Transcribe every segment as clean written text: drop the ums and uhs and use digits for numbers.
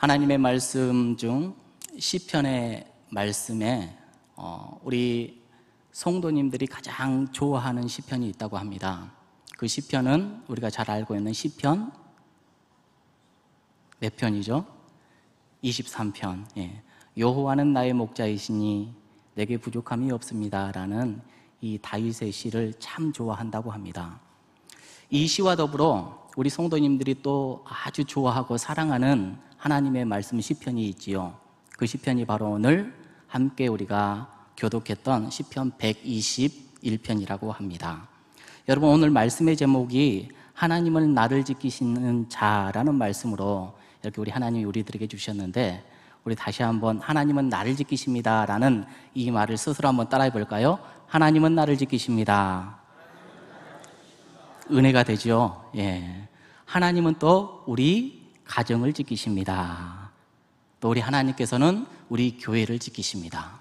하나님의 말씀 중 시편의 말씀에 우리 성도님들이 가장 좋아하는 시편이 있다고 합니다. 그 시편은 우리가 잘 알고 있는 시편 몇 편이죠? 23편. 여호와는 나의 목자이시니 내게 부족함이 없습니다 라는 이 다윗의 시를 참 좋아한다고 합니다. 이 시와 더불어 우리 성도님들이 또 아주 좋아하고 사랑하는 하나님의 말씀 시편이 있지요. 그 시편이 바로 오늘 함께 우리가 교독했던 시편 121편이라고 합니다. 여러분, 오늘 말씀의 제목이 하나님은 나를 지키시는 자라는 말씀으로 이렇게 우리 하나님이 우리들에게 주셨는데, 우리 다시 한번 하나님은 나를 지키십니다 라는 이 말을 스스로 한번 따라해 볼까요? 하나님은 나를 지키십니다. 은혜가 되죠. 하나님은 또 우리 가정을 지키십니다. 또 우리 하나님께서는 우리 교회를 지키십니다.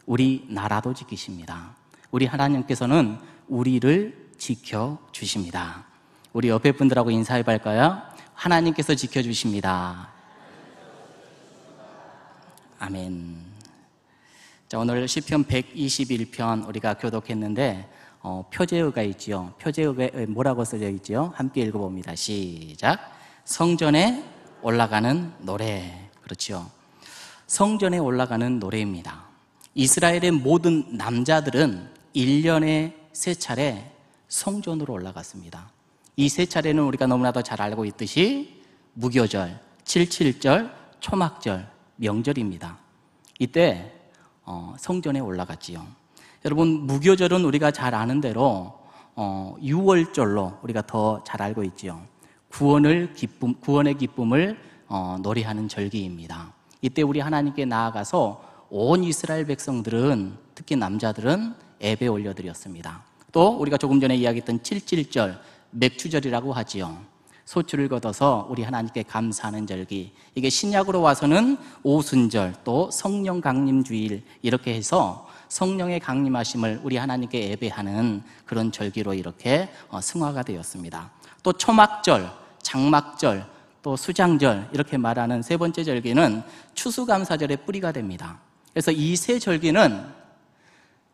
우리 나라도 지키십니다. 우리 하나님께서는 우리를 지켜주십니다. 우리 옆에 분들하고 인사해 볼까요? 하나님께서 지켜주십니다. 아멘. 자, 오늘 시편 121편 우리가 교독했는데 표제어가 있지요. 표제어에 뭐라고 써져 있지요? 함께 읽어봅니다. 시작. 성전에 올라가는 노래. 그렇죠. 성전에 올라가는 노래입니다. 이스라엘의 모든 남자들은 1년에 3차례 성전으로 올라갔습니다. 이 3차례는 우리가 너무나도 잘 알고 있듯이 무교절, 7.7절, 초막절, 명절입니다. 이때 성전에 올라갔지요. 여러분, 무교절은 우리가 잘 아는 대로 6월절로 우리가 더 잘 알고 있지요. 구원의 기쁨을 노래하는 절기입니다. 이때 우리 하나님께 나아가서 온 이스라엘 백성들은, 특히 남자들은 예배 올려드렸습니다. 또 우리가 조금 전에 이야기했던 7.7절, 맥주절이라고 하지요. 소출을 거둬서 우리 하나님께 감사하는 절기, 이게 신약으로 와서는 오순절, 또 성령 강림주일, 이렇게 해서 성령의 강림하심을 우리 하나님께 예배하는 그런 절기로 이렇게 승화가 되었습니다. 또 초막절, 장막절, 또 수장절, 이렇게 말하는 세 번째 절기는 추수감사절의 뿌리가 됩니다. 그래서 이 세 절기는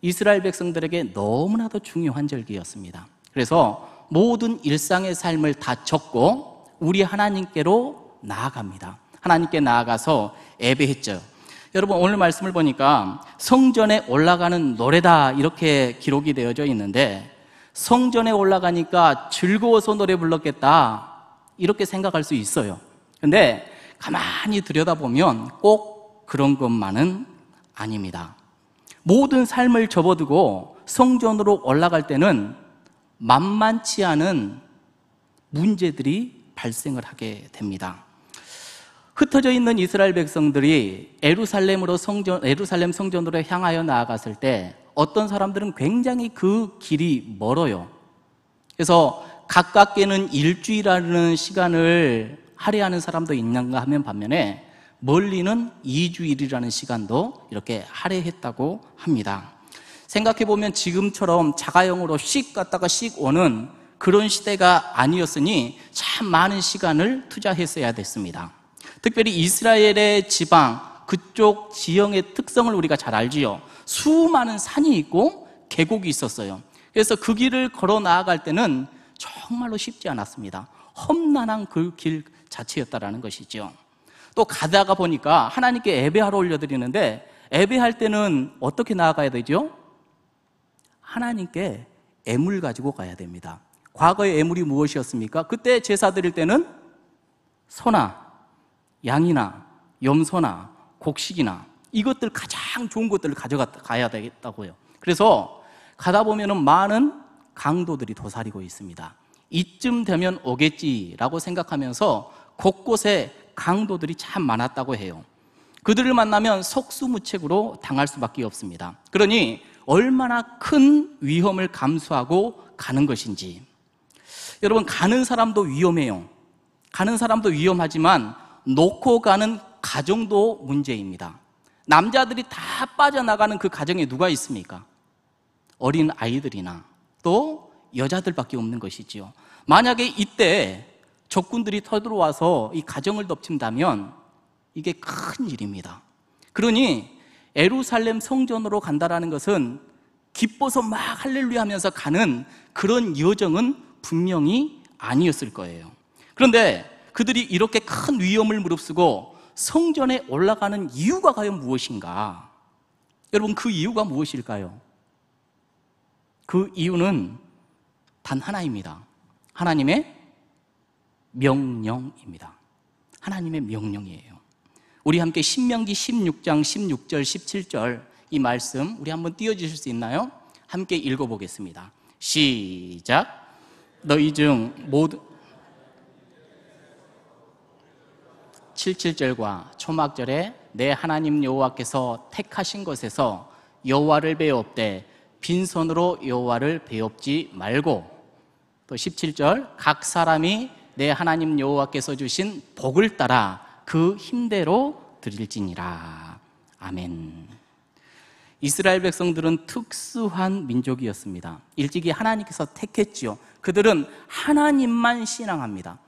이스라엘 백성들에게 너무나도 중요한 절기였습니다. 그래서 모든 일상의 삶을 다 접고 우리 하나님께로 나아갑니다. 하나님께 나아가서 예배했죠. 여러분, 오늘 말씀을 보니까 성전에 올라가는 노래다 이렇게 기록이 되어져 있는데, 성전에 올라가니까 즐거워서 노래 불렀겠다 이렇게 생각할 수 있어요. 근데 가만히 들여다보면 꼭 그런 것만은 아닙니다. 모든 삶을 접어두고 성전으로 올라갈 때는 만만치 않은 문제들이 발생을 하게 됩니다. 흩어져 있는 이스라엘 백성들이 예루살렘 성전으로 향하여 나아갔을 때 어떤 사람들은 굉장히 그 길이 멀어요. 그래서 가깝게는 일주일이라는 시간을 할애하는 사람도 있는가 하면 반면에 멀리는 2주일이라는 시간도 이렇게 할애했다고 합니다. 생각해보면 지금처럼 자가용으로 씩 갔다가 씩 오는 그런 시대가 아니었으니 참 많은 시간을 투자했어야 됐습니다. 특별히 이스라엘의 지방, 그쪽 지형의 특성을 우리가 잘 알지요. 수많은 산이 있고 계곡이 있었어요. 그래서 그 길을 걸어 나아갈 때는 정말로 쉽지 않았습니다. 험난한 그 길 자체였다라는 것이죠. 또 가다가 보니까 하나님께 예배하러 올려드리는데, 예배할 때는 어떻게 나아가야 되죠? 하나님께 애물 가지고 가야 됩니다. 과거의 애물이 무엇이었습니까? 그때 제사 드릴 때는 소나 양이나 염소나 곡식이나 이것들, 가장 좋은 것들을 가져가야 되겠다고요. 그래서 가다 보면은 많은 강도들이 도사리고 있습니다. 이쯤 되면 오겠지라고 생각하면서 곳곳에 강도들이 참 많았다고 해요. 그들을 만나면 속수무책으로 당할 수밖에 없습니다. 그러니 얼마나 큰 위험을 감수하고 가는 것인지. 여러분, 가는 사람도 위험해요. 가는 사람도 위험하지만 놓고 가는 가정도 문제입니다. 남자들이 다 빠져나가는 그 가정에 누가 있습니까? 어린 아이들이나 또 여자들밖에 없는 것이지요. 만약에 이때 적군들이 터들어와서 이 가정을 덮친다면 이게 큰 일입니다. 그러니 예루살렘 성전으로 간다라는 것은 기뻐서 막 할렐루야 하면서 가는 그런 여정은 분명히 아니었을 거예요. 그런데 그들이 이렇게 큰 위험을 무릅쓰고 성전에 올라가는 이유가 과연 무엇인가? 여러분, 그 이유가 무엇일까요? 그 이유는 단 하나입니다. 하나님의 명령입니다. 하나님의 명령이에요. 우리 함께 신명기 16장 16절 17절 이 말씀 우리 한번 띄워주실 수 있나요? 함께 읽어보겠습니다. 시작. 너희 중 모든 77절과 초막절에 내 하나님 여호와께서 택하신 것에서 여호와를 배웁되 빈손으로 여호와를 배웁지 말고, 또 17절 각 사람이 내 하나님 여호와께서 주신 복을 따라 그 힘대로 드릴지니라. 아멘. 이스라엘 백성들은 특수한 민족이었습니다. 일찍이 하나님께서 택했지요. 그들은 하나님만 신앙합니다.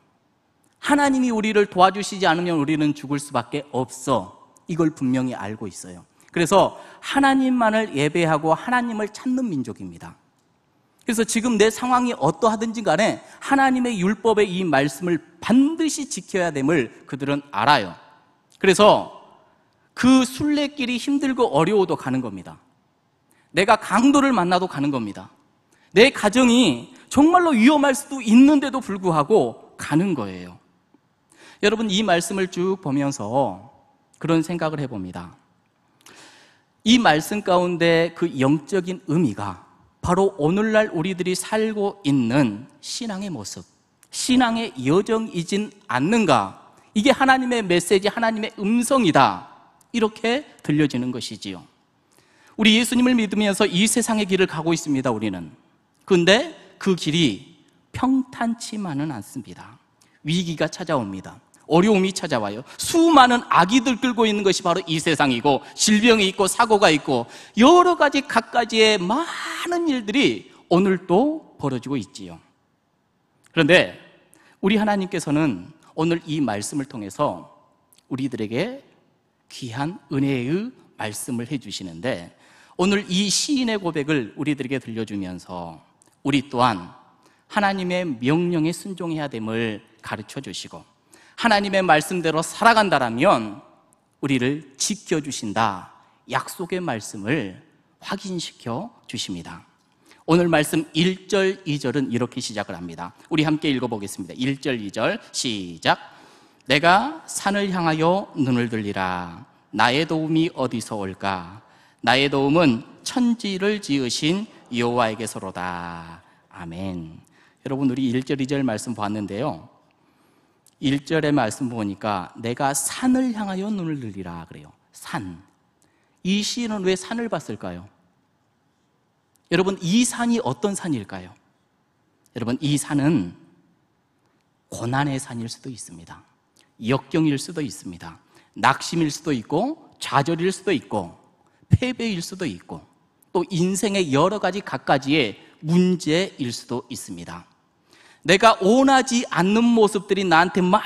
하나님이 우리를 도와주시지 않으면 우리는 죽을 수밖에 없어. 이걸 분명히 알고 있어요. 그래서 하나님만을 예배하고 하나님을 찾는 민족입니다. 그래서 지금 내 상황이 어떠하든지 간에 하나님의 율법의 이 말씀을 반드시 지켜야 됨을 그들은 알아요. 그래서 그 순례길이 힘들고 어려워도 가는 겁니다. 내가 강도를 만나도 가는 겁니다. 내 가정이 정말로 위험할 수도 있는데도 불구하고 가는 거예요. 여러분, 이 말씀을 쭉 보면서 그런 생각을 해봅니다. 이 말씀 가운데 그 영적인 의미가 바로 오늘날 우리들이 살고 있는 신앙의 모습, 신앙의 여정이진 않는가? 이게 하나님의 메시지, 하나님의 음성이다, 이렇게 들려지는 것이지요. 우리 예수님을 믿으면서 이 세상의 길을 가고 있습니다, 우리는. 그런데 그 길이 평탄치만은 않습니다. 위기가 찾아옵니다. 어려움이 찾아와요. 수많은 아기들 끌고 있는 것이 바로 이 세상이고, 질병이 있고 사고가 있고 여러 가지 갖가지의 많은 일들이 오늘도 벌어지고 있지요. 그런데 우리 하나님께서는 오늘 이 말씀을 통해서 우리들에게 귀한 은혜의 말씀을 해주시는데, 오늘 이 시인의 고백을 우리들에게 들려주면서 우리 또한 하나님의 명령에 순종해야 됨을 가르쳐 주시고, 하나님의 말씀대로 살아간다라면 우리를 지켜주신다, 약속의 말씀을 확인시켜 주십니다. 오늘 말씀 1절, 2절은 이렇게 시작을 합니다. 우리 함께 읽어보겠습니다. 1절, 2절 시작. 내가 산을 향하여 눈을 들리라. 나의 도움이 어디서 올까? 나의 도움은 천지를 지으신 여호와에게서로다. 아멘. 여러분, 우리 1절, 2절 말씀 봤는데요, 1절의 말씀 보니까 내가 산을 향하여 눈을 들리라 그래요. 산. 이 시인은 왜 산을 봤을까요? 여러분, 이 산이 어떤 산일까요? 여러분, 이 산은 고난의 산일 수도 있습니다. 역경일 수도 있습니다. 낙심일 수도 있고, 좌절일 수도 있고, 패배일 수도 있고, 또 인생의 여러 가지 갖가지의 문제일 수도 있습니다. 내가 원하지 않는 모습들이 나한테 막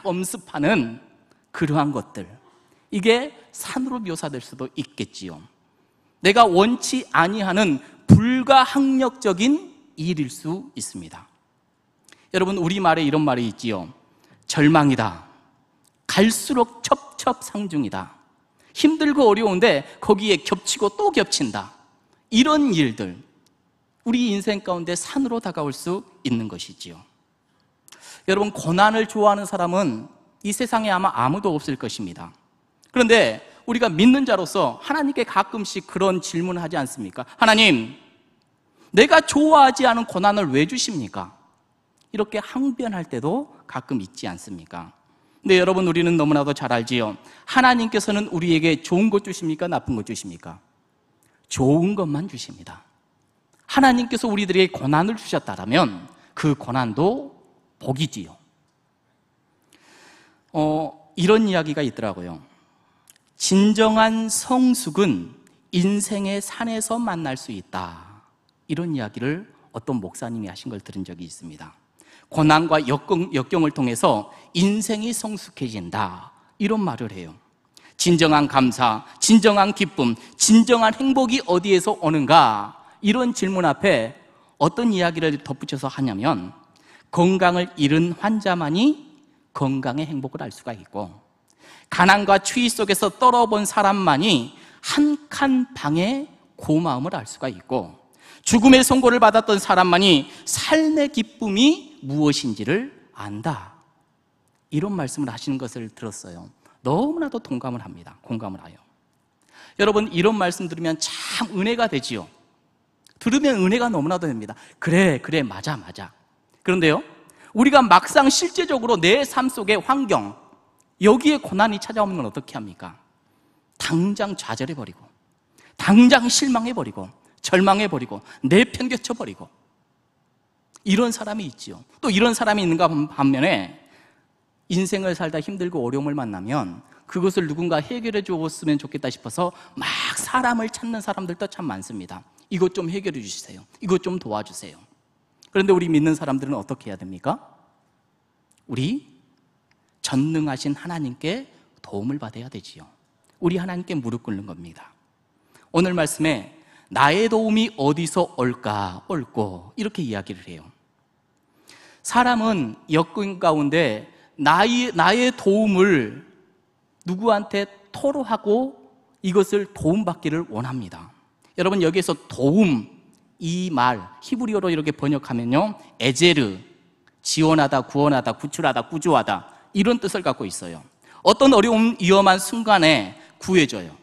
엄습하는 그러한 것들, 이게 산으로 묘사될 수도 있겠지요. 내가 원치 아니하는 불가항력적인 일일 수 있습니다. 여러분, 우리말에 이런 말이 있지요. 절망이다. 갈수록 첩첩상중이다. 힘들고 어려운데 거기에 겹치고 또 겹친다. 이런 일들, 우리 인생 가운데 산으로 다가올 수 있는 것이지요. 여러분, 고난을 좋아하는 사람은 이 세상에 아마 아무도 없을 것입니다. 그런데 우리가 믿는 자로서 하나님께 가끔씩 그런 질문을 하지 않습니까? 하나님, 내가 좋아하지 않은 고난을 왜 주십니까? 이렇게 항변할 때도 가끔 있지 않습니까? 근데 여러분, 우리는 너무나도 잘 알지요. 하나님께서는 우리에게 좋은 것 주십니까? 나쁜 것 주십니까? 좋은 것만 주십니다. 하나님께서 우리들에게 고난을 주셨다면 그 고난도 복이지요. 이런 이야기가 있더라고요. 진정한 성숙은 인생의 산에서 만날 수 있다. 이런 이야기를 어떤 목사님이 하신 걸 들은 적이 있습니다. 고난과 역경을 통해서 인생이 성숙해진다, 이런 말을 해요. 진정한 감사, 진정한 기쁨, 진정한 행복이 어디에서 오는가? 이런 질문 앞에 어떤 이야기를 덧붙여서 하냐면 건강을 잃은 환자만이 건강의 행복을 알 수가 있고 가난과 추위 속에서 떨어본 사람만이 한 칸 방의 고마움을 알 수가 있고 죽음의 선고를 받았던 사람만이 삶의 기쁨이 무엇인지를 안다. 이런 말씀을 하시는 것을 들었어요. 너무나도 동감을 합니다. 공감을 해요. 여러분, 이런 말씀 들으면 참 은혜가 되지요. 들으면 은혜가 너무나도 됩니다. 그래, 맞아. 그런데요, 우리가 막상 실제적으로 내 삶 속의 환경, 여기에 고난이 찾아오는 건 어떻게 합니까? 당장 좌절해버리고, 당장 실망해버리고, 절망해버리고, 내팽개쳐버리고, 이런 사람이 있지요. 또 이런 사람이 있는가 반면에 인생을 살다 힘들고 어려움을 만나면 그것을 누군가 해결해 주었으면 좋겠다 싶어서 막 사람을 찾는 사람들도 참 많습니다. 이것 좀 해결해 주세요. 이것 좀 도와주세요. 그런데 우리 믿는 사람들은 어떻게 해야 됩니까? 우리 전능하신 하나님께 도움을 받아야 되지요. 우리 하나님께 무릎 꿇는 겁니다. 오늘 말씀에 나의 도움이 어디서 올고 이렇게 이야기를 해요. 사람은 여건 가운데 나의 도움을 누구한테 토로하고 이것을 도움받기를 원합니다. 여러분, 여기에서 도움, 이 말 히브리어로 이렇게 번역하면요, 에제르, 지원하다, 구원하다, 구출하다, 구조하다, 이런 뜻을 갖고 있어요. 어떤 어려움, 위험한 순간에 구해줘요,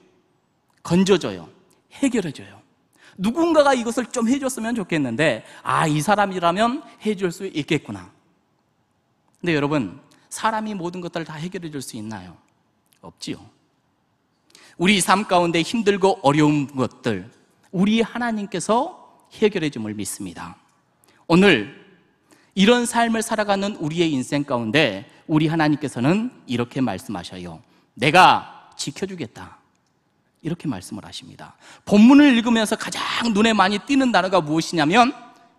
건져줘요, 해결해줘요. 누군가가 이것을 좀 해줬으면 좋겠는데 이 사람이라면 해줄 수 있겠구나. 근데 여러분, 사람이 모든 것들을 다 해결해 줄 수 있나요? 없지요. 우리 삶 가운데 힘들고 어려운 것들, 우리 하나님께서 해결해 줌을 믿습니다. 오늘 이런 삶을 살아가는 우리의 인생 가운데 우리 하나님께서는 이렇게 말씀하셔요. 내가 지켜주겠다. 이렇게 말씀을 하십니다. 본문을 읽으면서 가장 눈에 많이 띄는 단어가 무엇이냐면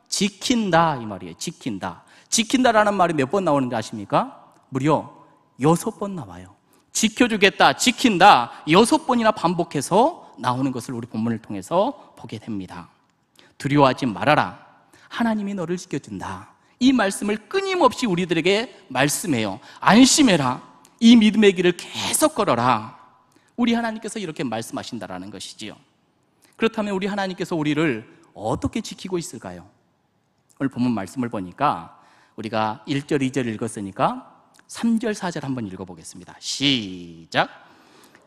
지킨다, 이 말이에요. 지킨다. 지킨다라는 말이 몇 번 나오는지 아십니까? 무려 6번 나와요. 지켜주겠다, 지킨다, 6번이나 반복해서 나오는 것을 우리 본문을 통해서 보게 됩니다. 두려워하지 말아라. 하나님이 너를 지켜준다. 이 말씀을 끊임없이 우리들에게 말씀해요. 안심해라. 이 믿음의 길을 계속 걸어라. 우리 하나님께서 이렇게 말씀하신다라는 것이지요. 그렇다면 우리 하나님께서 우리를 어떻게 지키고 있을까요? 오늘 본문 말씀을 보니까 우리가 1절, 2절 읽었으니까 3절, 4절 한번 읽어보겠습니다. 시작.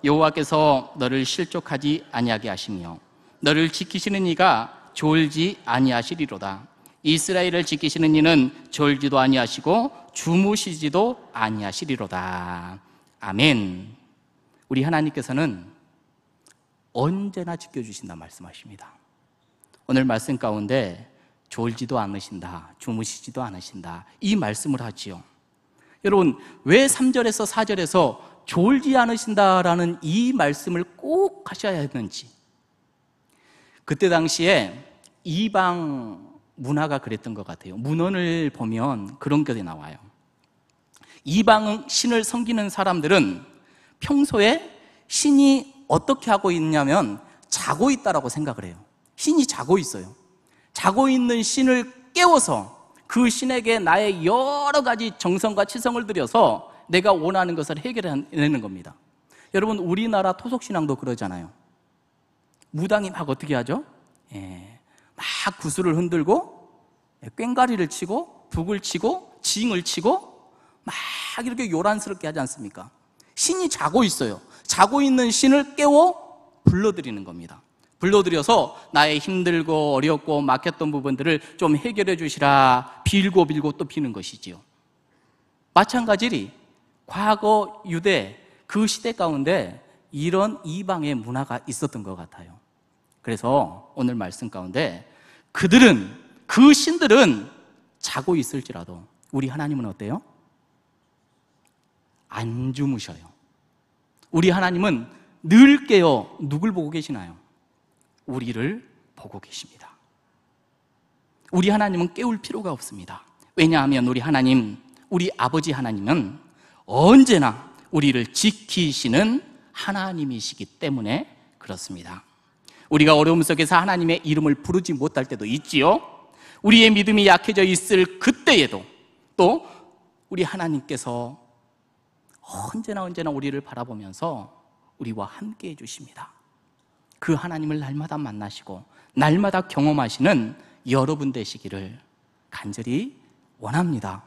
여호와께서 너를 실족하지 아니하게 하시며 너를 지키시는 이가 졸지 아니하시리로다. 이스라엘을 지키시는 이는 졸지도 아니하시고 주무시지도 아니하시리로다. 아멘. 우리 하나님께서는 언제나 지켜주신다 말씀하십니다. 오늘 말씀 가운데 졸지도 않으신다, 주무시지도 않으신다, 이 말씀을 하지요. 여러분, 왜 3절에서 4절에서 졸지 않으신다라는 이 말씀을 꼭 하셔야 했는지, 그때 당시에 이방 문화가 그랬던 것 같아요. 문헌을 보면 그런 게 나와요. 이방 신을 섬기는 사람들은 평소에 신이 어떻게 하고 있냐면 자고 있다라고 생각을 해요. 신이 자고 있어요. 자고 있는 신을 깨워서 그 신에게 나의 여러 가지 정성과 치성을 들여서 내가 원하는 것을 해결해내는 겁니다. 여러분, 우리나라 토속신앙도 그러잖아요. 무당이 막 어떻게 하죠? 막 구슬을 흔들고 꽹과리를 치고 북을 치고 징을 치고 막 이렇게 요란스럽게 하지 않습니까? 신이 자고 있어요. 자고 있는 신을 깨워 불러들이는 겁니다. 불러들여서 나의 힘들고 어렵고 막혔던 부분들을 좀 해결해 주시라 빌고 또 비는 것이지요. 마찬가지로 과거 유대 그 시대 가운데 이런 이방의 문화가 있었던 것 같아요. 그래서 오늘 말씀 가운데 그 신들은 자고 있을지라도 우리 하나님은 어때요? 안 주무셔요. 우리 하나님은 늘 깨어 누굴 보고 계시나요? 우리를 보고 계십니다. 우리 하나님은 깨울 필요가 없습니다. 왜냐하면 우리 하나님, 우리 아버지 하나님은 언제나 우리를 지키시는 하나님이시기 때문에 그렇습니다. 우리가 어려움 속에서 하나님의 이름을 부르지 못할 때도 있지요. 우리의 믿음이 약해져 있을 그때에도 또 우리 하나님께서 언제나 우리를 바라보면서 우리와 함께 해주십니다. 그 하나님을 날마다 만나시고 날마다 경험하시는 여러분 되시기를 간절히 원합니다.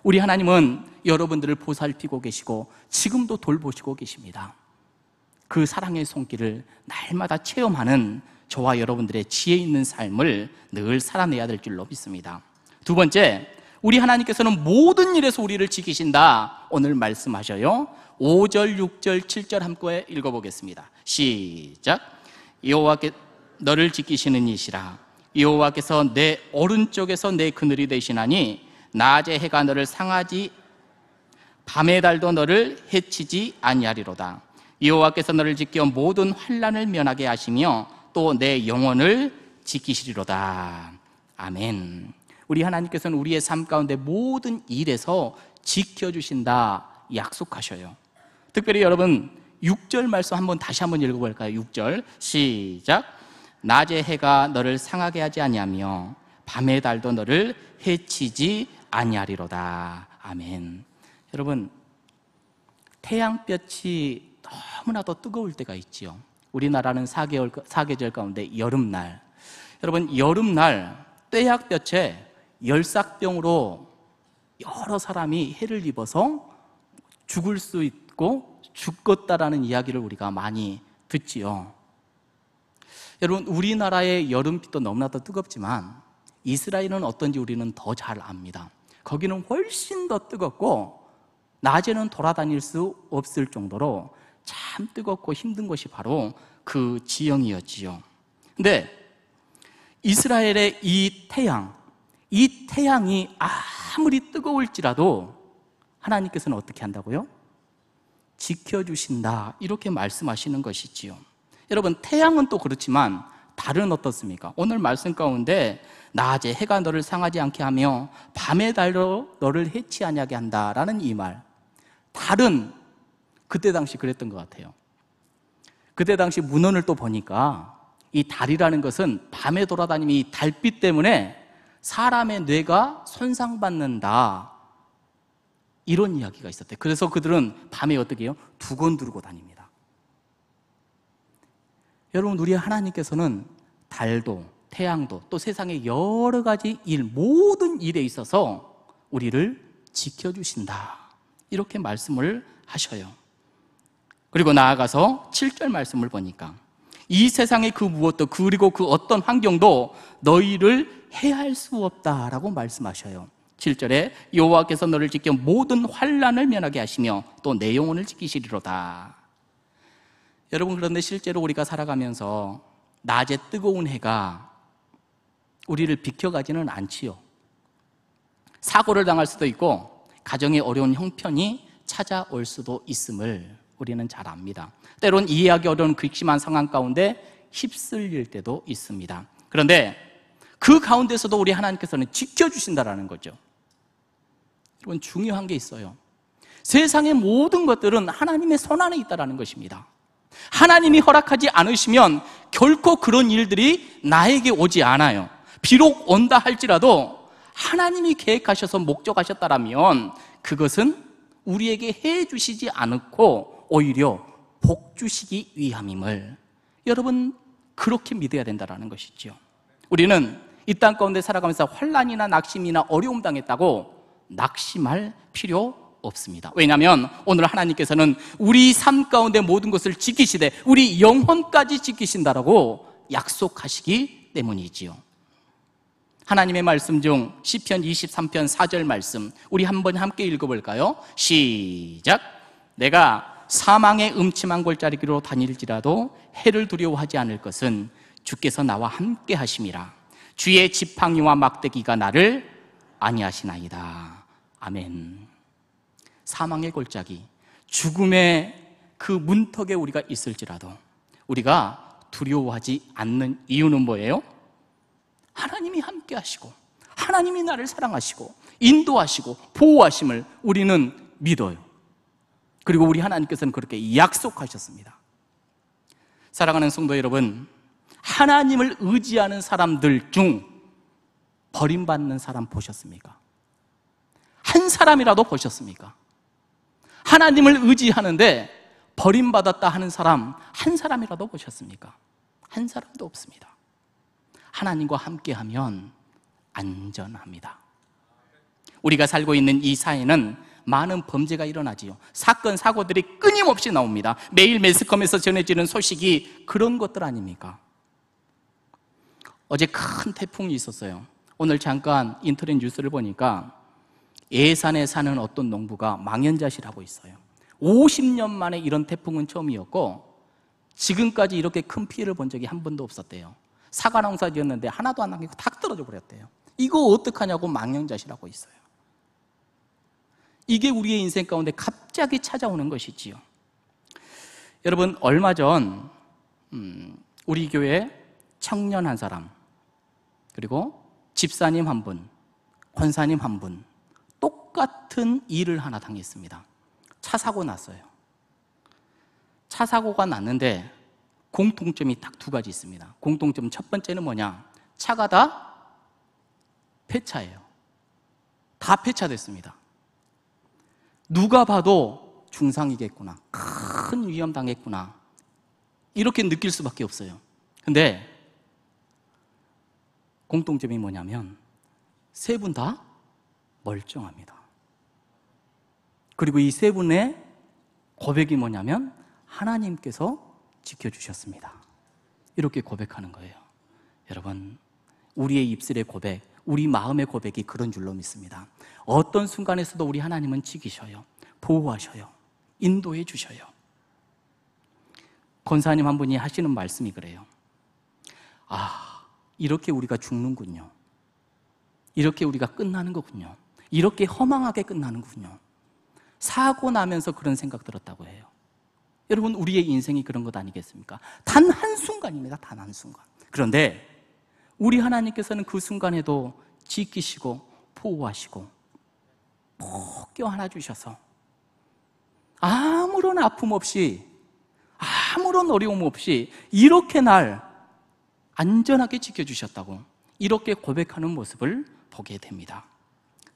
우리 하나님은 여러분들을 보살피고 계시고 지금도 돌보시고 계십니다. 그 사랑의 손길을 날마다 체험하는 저와 여러분들의 지혜 있는 삶을 늘 살아내야 될 줄로 믿습니다. 두 번째, 우리 하나님께서는 모든 일에서 우리를 지키신다. 오늘 말씀하셔요. 5절, 6절, 7절 함께 읽어보겠습니다. 시작. 여호와께 너를 지키시는 이시라. 여호와께서 내 오른쪽에서 내 그늘이 되시나니 낮에 해가 너를 상하지 밤의 달도 너를 해치지 아니하리로다. 여호와께서 너를 지켜 모든 환난을 면하게 하시며 또 내 영혼을 지키시리로다. 아멘. 우리 하나님께서는 우리의 삶 가운데 모든 일에서 지켜주신다 약속하셔요. 특별히 여러분 6절 말씀 다시 한번 읽어볼까요? 6절 시작. 낮의 해가 너를 상하게 하지 아니하며 밤의 달도 너를 해치지 아니하리로다. 아멘. 여러분, 태양볕이 너무나도 뜨거울 때가 있지요. 우리나라는 사계절 가운데 여름날, 여러분 여름날 떼약볕에 열삭병으로 여러 사람이 해를 입어서 죽을 수 있고 죽겠다라는 이야기를 우리가 많이 듣지요. 여러분, 우리나라의 여름빛도 너무나도 뜨겁지만 이스라엘은 어떤지 우리는 더 잘 압니다. 거기는 훨씬 더 뜨겁고 낮에는 돌아다닐 수 없을 정도로 참 뜨겁고 힘든 곳이 바로 그 지형이었지요. 근데 이스라엘의 이 태양이 아무리 뜨거울지라도 하나님께서는 어떻게 한다고요? 지켜주신다, 이렇게 말씀하시는 것이지요. 여러분, 태양은 또 그렇지만 달은 어떻습니까? 오늘 말씀 가운데 낮에 해가 너를 상하지 않게 하며 밤의 달로 너를 해치 아니하게 한다라는 이 말, 달은 그때 당시 그랬던 것 같아요. 그때 당시 문헌을 또 보니까 이 달이라는 것은 밤에 돌아다니는 이 달빛 때문에 사람의 뇌가 손상받는다, 이런 이야기가 있었대요. 그래서 그들은 밤에 어떻게 해요? 두건 두르고 다닙니다. 여러분, 우리 하나님께서는 달도 태양도 또 세상의 여러 가지 모든 일에 있어서 우리를 지켜주신다, 이렇게 말씀을 하셔요. 그리고 나아가서 7절 말씀을 보니까 이 세상의 그 무엇도 그리고 그 어떤 환경도 너희를 해할 수 없다라고 말씀하셔요. 7절에 여호와께서 너를 지켜 모든 환난을 면하게 하시며 또 내 영혼을 지키시리로다. 여러분, 그런데 실제로 우리가 살아가면서 낮에 뜨거운 해가 우리를 비켜가지는 않지요. 사고를 당할 수도 있고 가정에 어려운 형편이 찾아올 수도 있음을 우리는 잘 압니다. 때론 이해하기 어려운 극심한 상황 가운데 휩쓸릴 때도 있습니다. 그런데 그 가운데서도 우리 하나님께서는 지켜주신다라는 거죠. 여러분, 중요한 게 있어요. 세상의 모든 것들은 하나님의 손 안에 있다는 것입니다. 하나님이 허락하지 않으시면 결코 그런 일들이 나에게 오지 않아요. 비록 온다 할지라도 하나님이 계획하셔서 목적하셨다라면 그것은 우리에게 해 주시지 않고 오히려 복 주시기 위함임을 여러분, 그렇게 믿어야 된다는 것이죠. 우리는 이 땅 가운데 살아가면서 환난이나 낙심이나 어려움 당했다고 낙심할 필요 없습니다. 왜냐하면 오늘 하나님께서는 우리 삶 가운데 모든 것을 지키시되 우리 영혼까지 지키신다라고 약속하시기 때문이지요. 하나님의 말씀 중 시편 23편 4절 말씀, 우리 한번 함께 읽어볼까요? 시작. 내가 사망의 음침한 골짜기로 다닐지라도 해를 두려워하지 않을 것은 주께서 나와 함께 하심이라. 주의 지팡이와 막대기가 나를 안위하시나이다. 아멘. 사망의 골짜기, 죽음의 그 문턱에 우리가 있을지라도 우리가 두려워하지 않는 이유는 뭐예요? 하나님이 함께 하시고 하나님이 나를 사랑하시고 인도하시고 보호하심을 우리는 믿어요. 그리고 우리 하나님께서는 그렇게 약속하셨습니다. 사랑하는 성도 여러분, 하나님을 의지하는 사람들 중 버림받는 사람 보셨습니까? 한 사람이라도 보셨습니까? 하나님을 의지하는데 버림받았다 하는 사람 한 사람이라도 보셨습니까? 한 사람도 없습니다. 하나님과 함께하면 안전합니다. 우리가 살고 있는 이 사회는 많은 범죄가 일어나지요. 사건, 사고들이 끊임없이 나옵니다. 매일 매스컴에서 전해지는 소식이 그런 것들 아닙니까? 어제 큰 태풍이 있었어요. 오늘 잠깐 인터넷 뉴스를 보니까 예산에 사는 어떤 농부가 망연자실을 하고 있어요. 50년 만에 이런 태풍은 처음이었고 지금까지 이렇게 큰 피해를 본 적이 한 번도 없었대요. 사과 농사 지었는데 하나도 안 남기고 다 떨어져 버렸대요. 이거 어떡하냐고 망연자실하고 있어요. 이게 우리의 인생 가운데 갑자기 찾아오는 것이지요. 여러분, 얼마 전 우리 교회 청년 한 사람, 그리고 집사님 한 분, 권사님 한 분, 똑같은 일을 하나 당했습니다. 차 사고 났어요. 차 사고가 났는데 공통점이 딱 두 가지 있습니다. 공통점 첫 번째는 뭐냐? 차가 다 폐차예요. 다 폐차됐습니다. 누가 봐도 중상이겠구나, 큰 위험 당했구나, 이렇게 느낄 수밖에 없어요. 근데 공통점이 뭐냐면 세 분 다 멀쩡합니다. 그리고 이 세 분의 고백이 뭐냐면 하나님께서 지켜주셨습니다. 이렇게 고백하는 거예요. 여러분, 우리의 입술의 고백, 우리 마음의 고백이 그런 줄로 믿습니다. 어떤 순간에서도 우리 하나님은 지키셔요. 보호하셔요. 인도해 주셔요. 권사님 한 분이 하시는 말씀이 그래요. 이렇게 우리가 죽는군요. 이렇게 우리가 끝나는 거군요. 이렇게 허망하게 끝나는군요. 사고 나면서 그런 생각 들었다고 해요. 여러분, 우리의 인생이 그런 것 아니겠습니까? 단 한순간입니다. 단 한순간. 그런데 우리 하나님께서는 그 순간에도 지키시고 보호하시고 꼭 껴안아 주셔서 아무런 아픔 없이, 아무런 어려움 없이 이렇게 날 안전하게 지켜주셨다고, 이렇게 고백하는 모습을 보게 됩니다.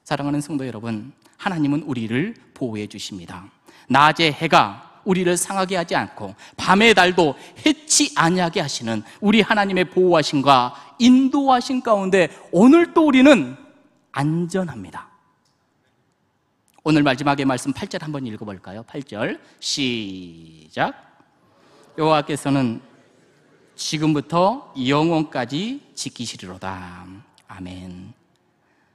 사랑하는 성도 여러분, 하나님은 우리를 보호해 주십니다. 낮의 해가 우리를 상하게 하지 않고 밤의 달도 해치 아니하게 하시는 우리 하나님의 보호하심과 인도하심 가운데 오늘도 우리는 안전합니다. 오늘 마지막에 말씀 8절 한번 읽어볼까요? 8절 시작. 여호와께서는 지금부터 영원까지 지키시리로다. 아멘.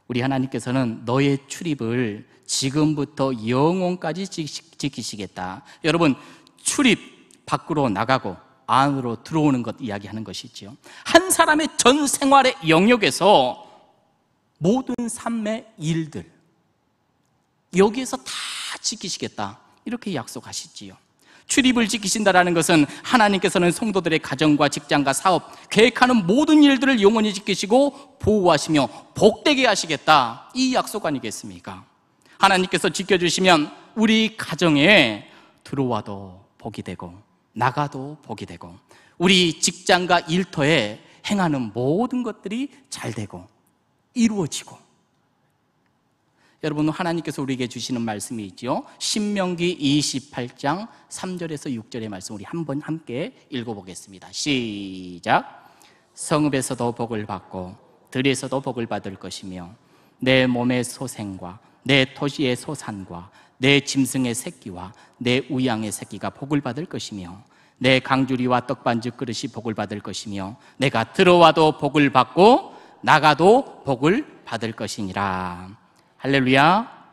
우리 하나님께서는 너의 출입을 지금부터 영원까지 지키시겠다. 여러분, 출입, 밖으로 나가고 안으로 들어오는 것 이야기하는 것이지요. 한 사람의 전 생활의 영역에서 모든 삶의 일들, 여기에서 다 지키시겠다, 이렇게 약속하시지요. 출입을 지키신다라는 것은 하나님께서는 성도들의 가정과 직장과 사업, 계획하는 모든 일들을 영원히 지키시고 보호하시며 복되게 하시겠다, 이 약속 아니겠습니까? 하나님께서 지켜주시면 우리 가정에 들어와도 복이 되고 나가도 복이 되고 우리 직장과 일터에 행하는 모든 것들이 잘 되고 이루어지고. 여러분, 하나님께서 우리에게 주시는 말씀이 있죠. 신명기 28장 3절에서 6절의 말씀 우리 한번 함께 읽어보겠습니다. 시작. 성읍에서도 복을 받고 들에서도 복을 받을 것이며 내 몸의 소생과 내 토지의 소산과 내 짐승의 새끼와 내 우양의 새끼가 복을 받을 것이며 내 강주리와 떡반죽 그릇이 복을 받을 것이며 내가 들어와도 복을 받고 나가도 복을 받을 것이니라. 할렐루야.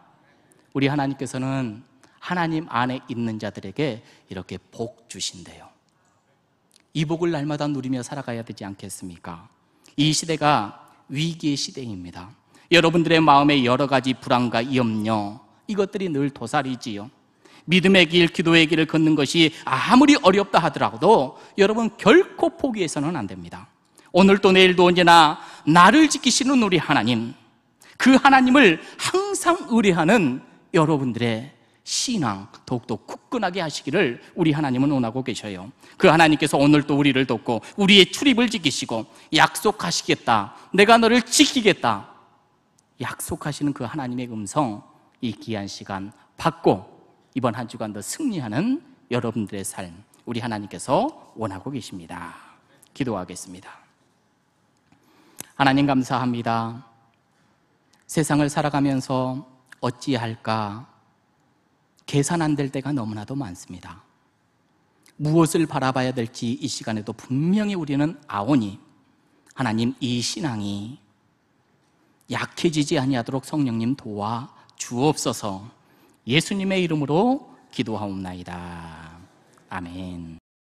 우리 하나님께서는 하나님 안에 있는 자들에게 이렇게 복 주신대요. 이 복을 날마다 누리며 살아가야 되지 않겠습니까? 이 시대가 위기의 시대입니다. 여러분들의 마음에 여러 가지 불안과 염려, 이것들이 늘 도살이지요. 믿음의 길, 기도의 길을 걷는 것이 아무리 어렵다 하더라도 여러분 결코 포기해서는 안 됩니다. 오늘도 내일도 언제나 나를 지키시는 우리 하나님, 그 하나님을 항상 의뢰하는 여러분들의 신앙 더욱더 굳건하게 하시기를 우리 하나님은 원하고 계셔요. 그 하나님께서 오늘 또 우리를 돕고 우리의 출입을 지키시고 약속하시겠다, 내가 너를 지키겠다 약속하시는 그 하나님의 음성, 이 귀한 시간 받고 이번 한 주간도 승리하는 여러분들의 삶, 우리 하나님께서 원하고 계십니다. 기도하겠습니다. 하나님 감사합니다. 세상을 살아가면서 어찌할까 계산 안 될 때가 너무나도 많습니다. 무엇을 바라봐야 될지 이 시간에도 분명히 우리는 아오니 하나님, 이 신앙이 약해지지 아니하도록 성령님 도와 주옵소서. 예수님의 이름으로 기도하옵나이다. 아멘.